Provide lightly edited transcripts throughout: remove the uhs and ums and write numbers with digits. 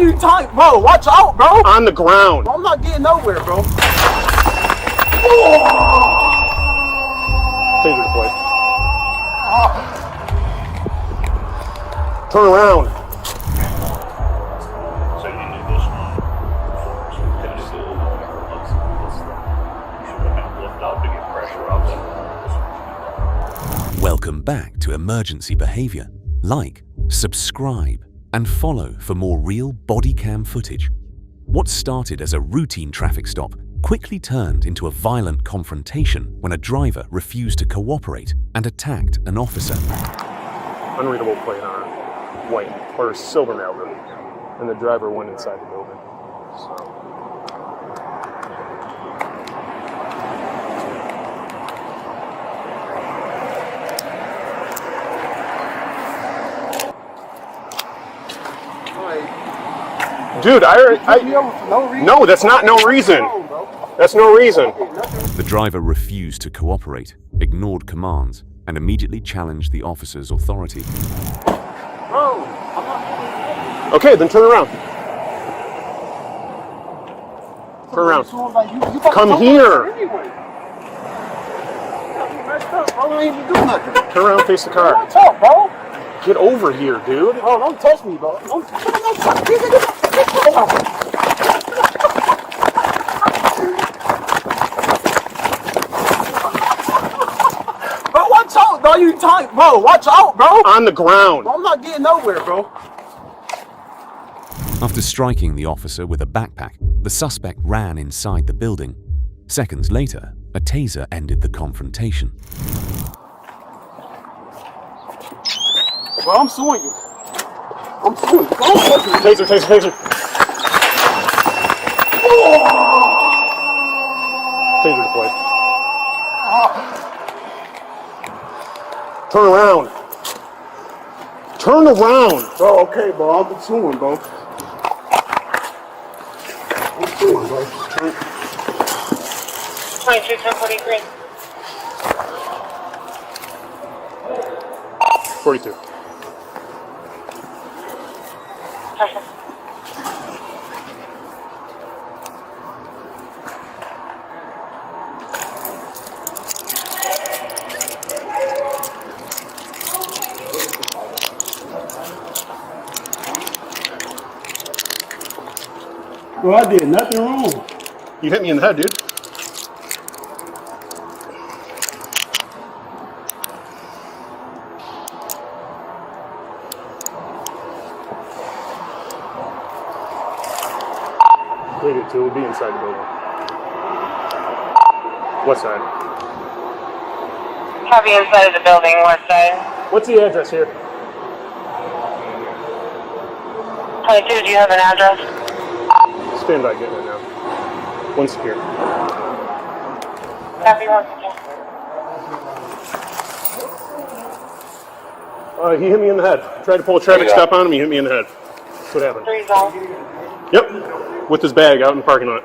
you talking, bro? Watch out, bro. On the ground. I'm not getting nowhere, bro. Taser deployed. Turn around. So you need this one. Lift up to get pressure off them. Welcome back to Emergency Behavior. Like, subscribe, and follow for more real body cam footage. What started as a routine traffic stop quickly turned into a violent confrontation when a driver refused to cooperate and attacked an officer. Unreadable plate on white or silver Malibu, and the driver went inside the building. So. Dude, no, that's not no reason. That's no reason. The driver refused to cooperate, ignored commands, and immediately challenged the officer's authority. Okay, then turn around. Turn around. Come here. Turn around, face the car. What's up, bro? Get over here, dude. Oh, don't touch me, bro. Don't touch me. Bro, watch out, bro. You talking, bro? Watch out, bro. On the ground. I'm not getting nowhere, bro. After striking the officer with a backpack, the suspect ran inside the building. Seconds later, a taser ended the confrontation. Bro, I'm suing you. I'm suing you. Don't touch me. Taser, taser, taser. Taser deployed. Turn around. Turn around. Bro, okay, bro. I'm suing, bro. I'm suing, bro. 22-10-43. 42. Perfect. Bro, I did nothing wrong. You hit me in the head, dude. Lead it to, we'll be inside the building. West side. Copy inside of the building, west side. What's the address here? 22, do you have an address? Stand by, getting it now. One secure. Copy, one second. He hit me in the head. Tried to pull a traffic stop on him, he hit me in the head. That's what happened. 3 zone. Yep. With his bag out in the parking lot.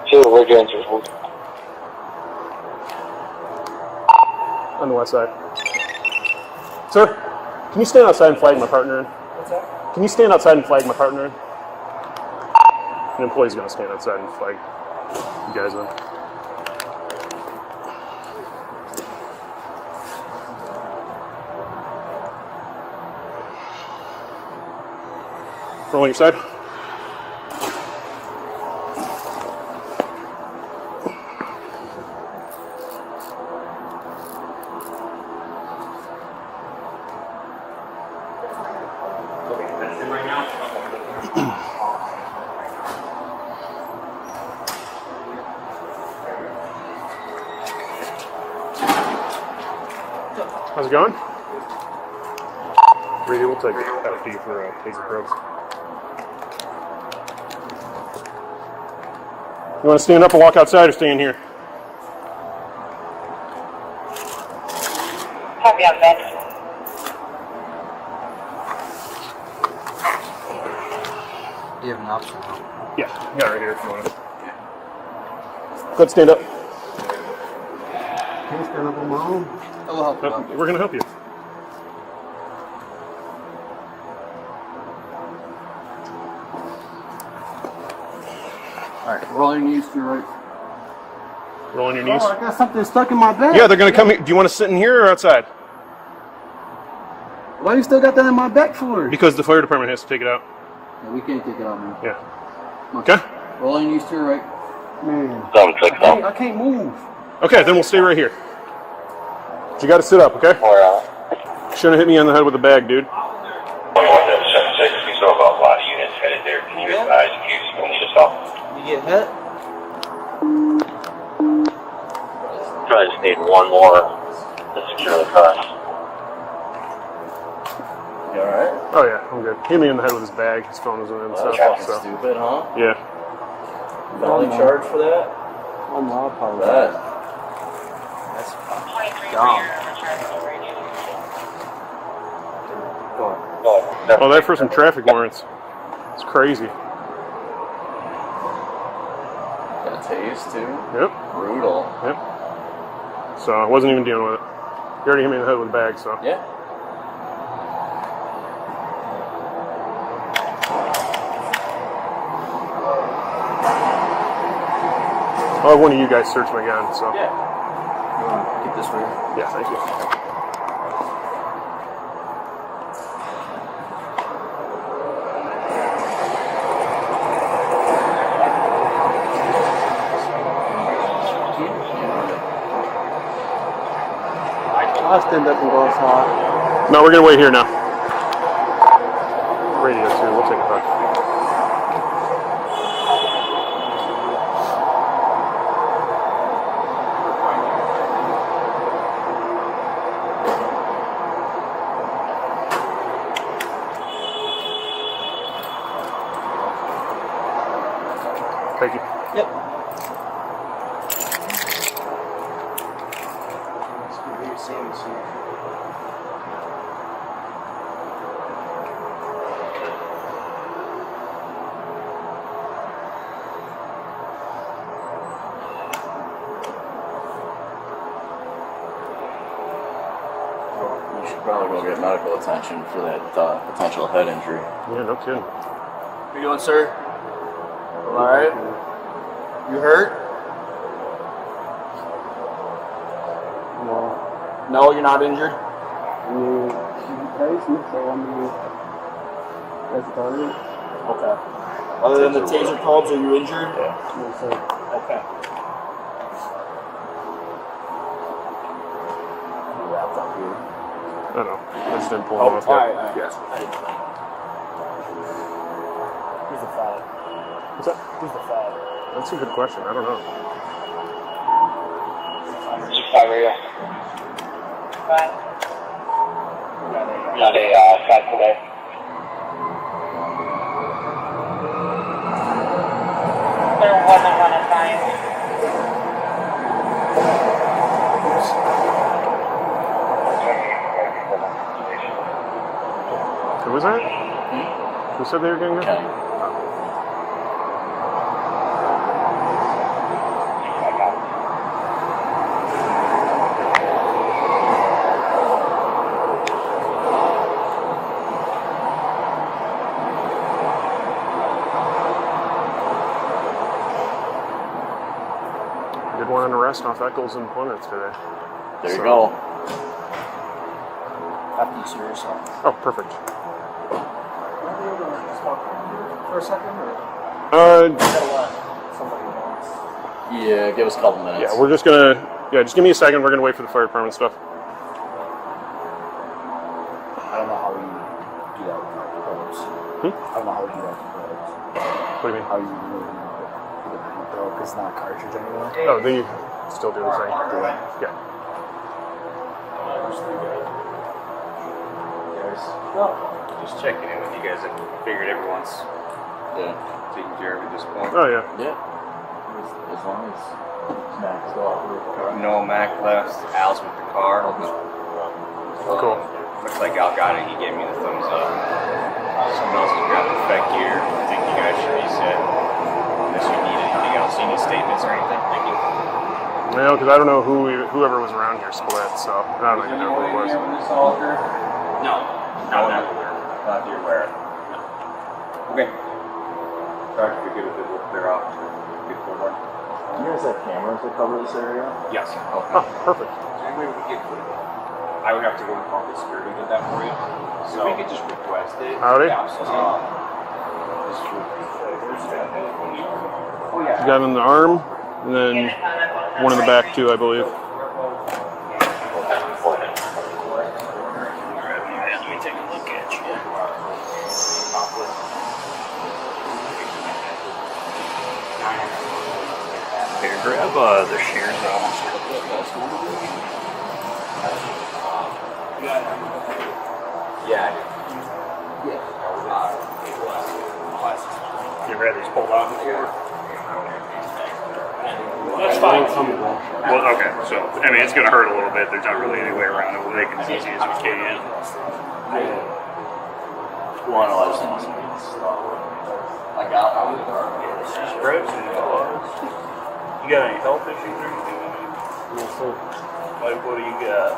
Where'd you enter? On the west side. Sir, can you stand outside and flag my partner in? What's that? Can you stand outside and flag my partner in? An employee's gonna stand outside and flag you guys in. Roll on your side. How's it going? Radio will take it after you for taser probes. You want to stand up and walk outside or stay in here? Copy on that. You have an option. Yeah, got it right here if you want it. Let's stand up. Can I stand up on my own? I will help you out. We're gonna help you. Alright, roll your knees to your right. Roll on your knees. Oh, I got something stuck in my bag. Yeah, they're gonna come here. Do you want to sit in here or outside? Why you still got that in my back for? Because the fire department has to take it out. Yeah, we can't take it out, man. Yeah. Okay. Roll your knees to your right. Man, I can't move. Okay, then we'll stay right here. But you got to sit up, okay? Shouldn't have hit me on the head with a bag, dude. 776, we saw about a lot of units headed there. Can you advise if you need us help? You get hit? I just need one more to secure the car. You alright? Oh yeah, I'm good. Hit me in the head with his bag. His phone was in it and stuff. So. Stupid, huh? Yeah. Felony charge for that? Oh my, I apologize. That's 23 dumb. Oh, that for some traffic warrants. It's crazy. Got a tase too? Yep. Brutal. Yep. So I wasn't even dealing with it. He already hit me in the head with a bag, so. Yeah. I'll have one of you guys search my gun, so. Yeah. You want to get this for you? Yeah, thank you. I'll stand up and go outside. No, we're gonna wait here now. Radio too, we'll take it back. Thank you. Yep. You should probably go get medical attention for that potential head injury. Yeah, no kidding. How you doing, sir? Alright? You hurt? No, No, you're not injured? I mean, she tased me, so I mean, that's about it. Okay. Other than the taser probes, are you injured? Yes, sir. Okay. You wrapped up here. I don't know. I just didn't pull Oh, him off alright, yet. alright. Who's the fat? What's that? Who's the fat? That's a good question. I don't know. Not a side today. There wasn't one assigned. Who was that? Who said they were getting there? Okay. Did want an arrest off Eccles and Plymouth today. There you So- go. After you see yourself. Oh, perfect. For a second, or? Yeah, give us a couple minutes. Yeah, we're just gonna, just give me a second. We're gonna wait for the fire department stuff. I don't know how you do that with the probes. I don't know how you do that with the probes. What do you mean? How you really know the probe, because it's not a cartridge anymore. Oh, they still do the thing. Yeah. Just checking in with you guys. I figured everyone's taken care of at this point. Oh, yeah. Yeah. As long as Mac's still out with the car. No Mac left. Al's with the car. Cool. Looks like Al got it. He gave me the thumbs up. Someone else has grabbed the effect gear. I think you guys should be set. Unless you need anything else, any statements or anything. Thank you. No, because I don't know whoever was around here split, so I don't even know who it was. No, not that we're not that you're aware of. Okay. Sorry to forget if it will clear off before more. Do you guys have cameras that cover this area? Yes. Oh, perfect. I would have to go and call the security to get that for you. So we could just request it. Howdy. Yeah, so, You got him in the arm, and then one in the back too, I believe. Let me take a look at you. Here, grab the shares off. Yeah. You've had these pulled out before? That's fine. Well, okay, so, I mean, it's going to hurt a little bit. There's not really any way around it. We'll make it as easy as we can. One of those things. Like out. Stress and you got any health issues or anything? Yes, sir. Like, what do you got?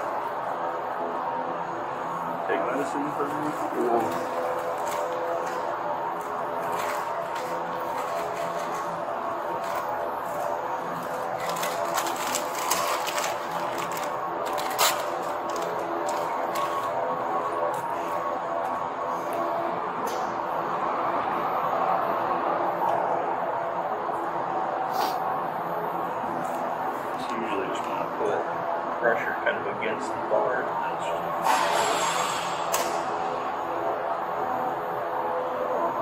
Take medicine for me? No. Usually just want to put pressure kind of against the bar. That's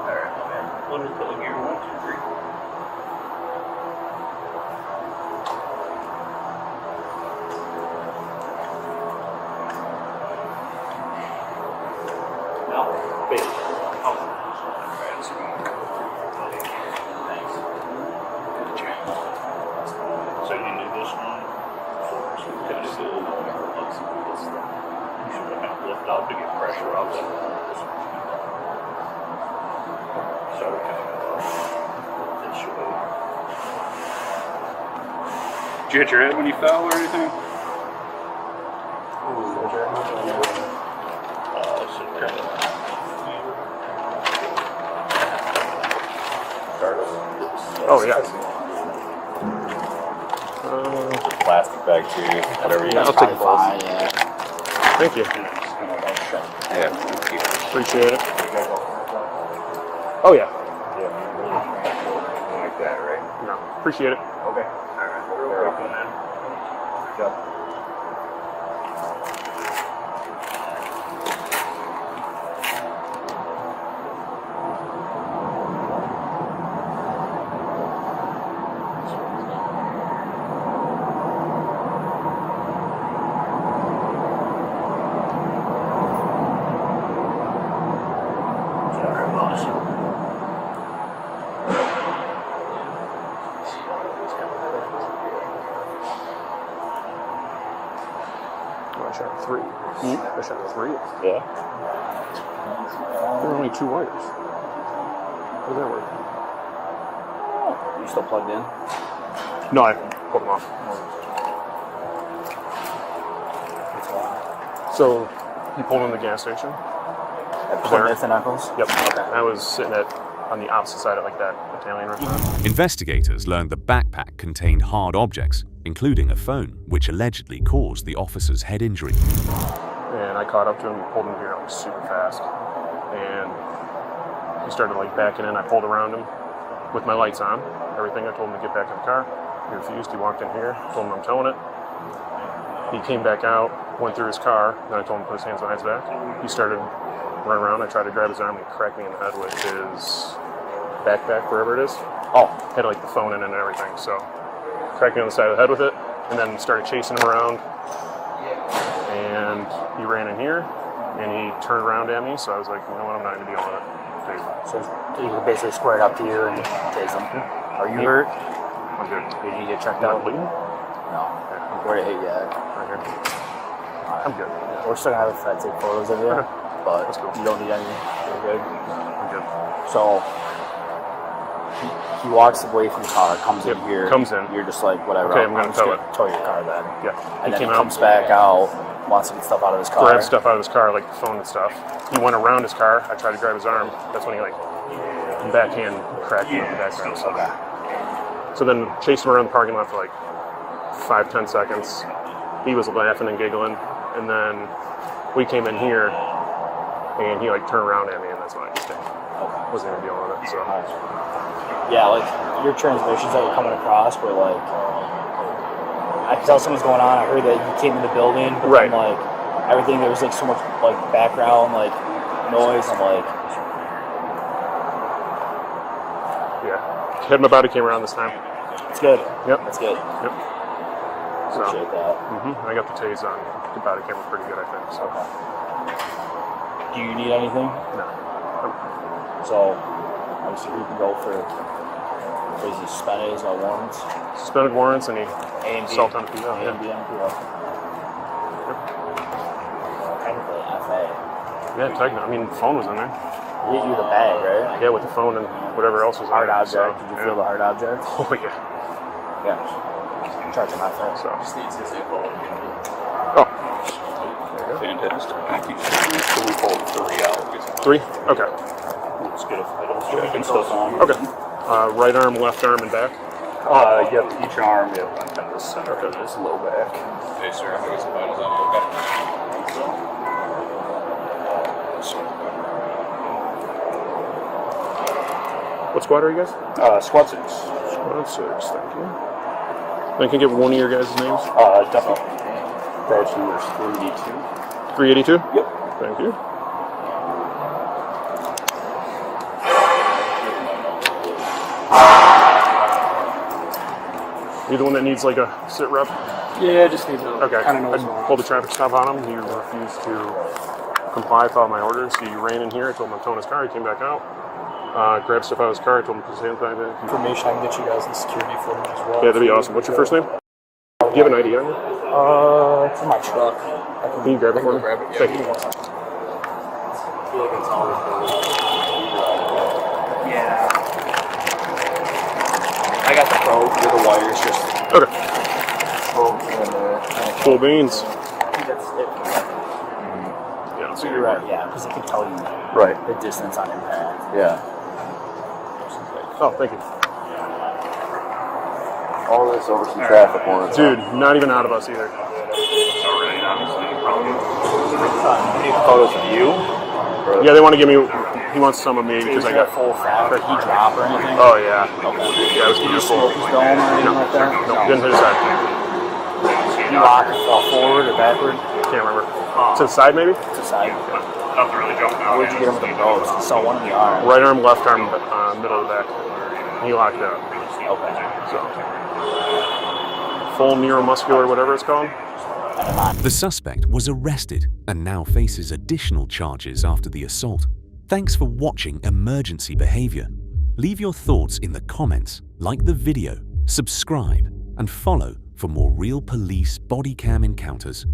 alright, my man. Let me pull gear 1, 2, 3. No, big. Oh. Alright, so thanks. So you do this one first. You kind of do you should kind of lift up to get pressure off that. So we kind of go this way. Did you hit your head when you fell or anything? So kind of. Oh, yeah. Plastic bag too. Whatever you I'll take the Fine, yeah. Thank you. Yeah, thank you. Appreciate it. Oh, yeah. Like that, right? No, appreciate it. Okay. Alright, we're welcome, man. Good job. Sorry, boss. Oh, I shot 3. I shot 3. Yeah. There were only 2 wires. How does that work? You still plugged in? No, I pulled them off. So, he pulled in the gas station. At Plymouth and Eccles? Yep. I was sitting on the opposite side of like that Italian restaurant. Investigators learned the backpack contained hard objects, including a phone, which allegedly caused the officer's head injury. And I caught up to him, pulled him here like super fast. And he started like backing in. I pulled around him with my lights on, everything. I told him to get back in the car. He refused. He walked in here, told him I'm towing it. He came back out, went through his car. Then I told him to put his hands behind his back. He started running around. I tried to grab his arm and he cracked me in the head with his backpack, wherever it is. Oh. Had like the phone in it and everything. So cracked me on the side of the head with it, and then started chasing him around. And he ran in here, and he turned around at me. So I was like, you know what, I'm not going to deal with it. So he basically squared up to you and tased him. Are you hurt? I'm good. Did you get checked Not out? bleeding? No. Where did it hit you at? Right here. I'm good. We're still gonna have I'd take photos of you. Okay. but That's cool. you don't need anything. You're good. I'm good. So he walks away from the car, comes in Yep, here. comes in. You're just like, whatever. Okay, I'm gonna just tow gonna tow your car then. Yeah. And then he came out, comes back out, wants to get stuff out of his car. grabbed stuff out of his car, like the phone and stuff. He went around his car. I tried to grab his arm. That's when he like backhand cracked me in the background. So then chased him around the parking lot for like 5-10 seconds. He was laughing and giggling, and then we came in here, and he like turned around at me, and that's when I just wasn't even dealing with it. So Yeah, like your transmissions that were coming across were like, I could tell something's going on. I heard that you came in the building, but Right. then, like everything, there was like so much like background like noise. I'm like, yeah, had my body camera on this time. it's good. Yep. That's good. Yep. So Appreciate that. I got the tase on. The body camera pretty good, I think. So Do you need anything? no. So obviously we can go for crazy suspended, he's got warrants. Suspended warrants and he A and B. assault on a PO. A Yeah. and B on PO. Technically FA. Yeah, technically. I mean, the phone was in there. He hit you with a bag, right? Yeah, with the phone and whatever else was in Hard there. object. So, Did you yeah. feel the hard object? Oh yeah. Yeah. Charge him out for it. So. needs his info. Oh, Fantastic. Thank you. So we pulled 3 out. 3? Okay. It's good if I don't check and stuff on. Okay. Right arm, left arm, and back. Yep, each arm, yep, I'm kind of the center of this low back. Hey, sir, I got some vitals on you, What squad are you guys? Squad 6. Squad 6, thank you. Then can I get one of your guys' names? Definitely. Badge number is 382. 382? Yep. Thank you. You the one that needs like a sit rep? Yeah, just need to Okay. kind of know I what's going on. pulled a traffic stop on him. He refused to comply with all my orders. He ran in here. I told him to tow his car. He came back out. Grabbed stuff out of his car. I told him to say anything. Information I can get you guys in security footage as well. Yeah, that'd be awesome. What's your first name? Do you have an ID on you? It's in my truck. Can you grab it for me? grab it, yeah. Thank you. Yeah. I got the probe with the wires just Okay. probed and Full beans. I think that's it. Yeah, So you're right, yeah, because it can tell you Right. the distance on impact. Yeah. Oh, thank you. All this over some traffic warrants. Dude, not even out of us either. Photos of you? Yeah, they want to give me. He wants some of me because I got. full fat. Did he drop or anything? Oh yeah. Okay. Yeah, it was Did you beautiful. smoke his dome or anything like that? No, didn't hit his head. You lock it forward or backward? Can't remember. To the side maybe? To the side. Where'd you get him with the nose? I saw one in the arm. Right arm, left arm, middle of the back. He locked it up. Okay. So full neuromuscular, whatever it's called. The suspect was arrested and now faces additional charges after the assault. Thanks for watching Emergency Behavior. Leave your thoughts in the comments, like the video, subscribe, and follow for more real police body cam encounters.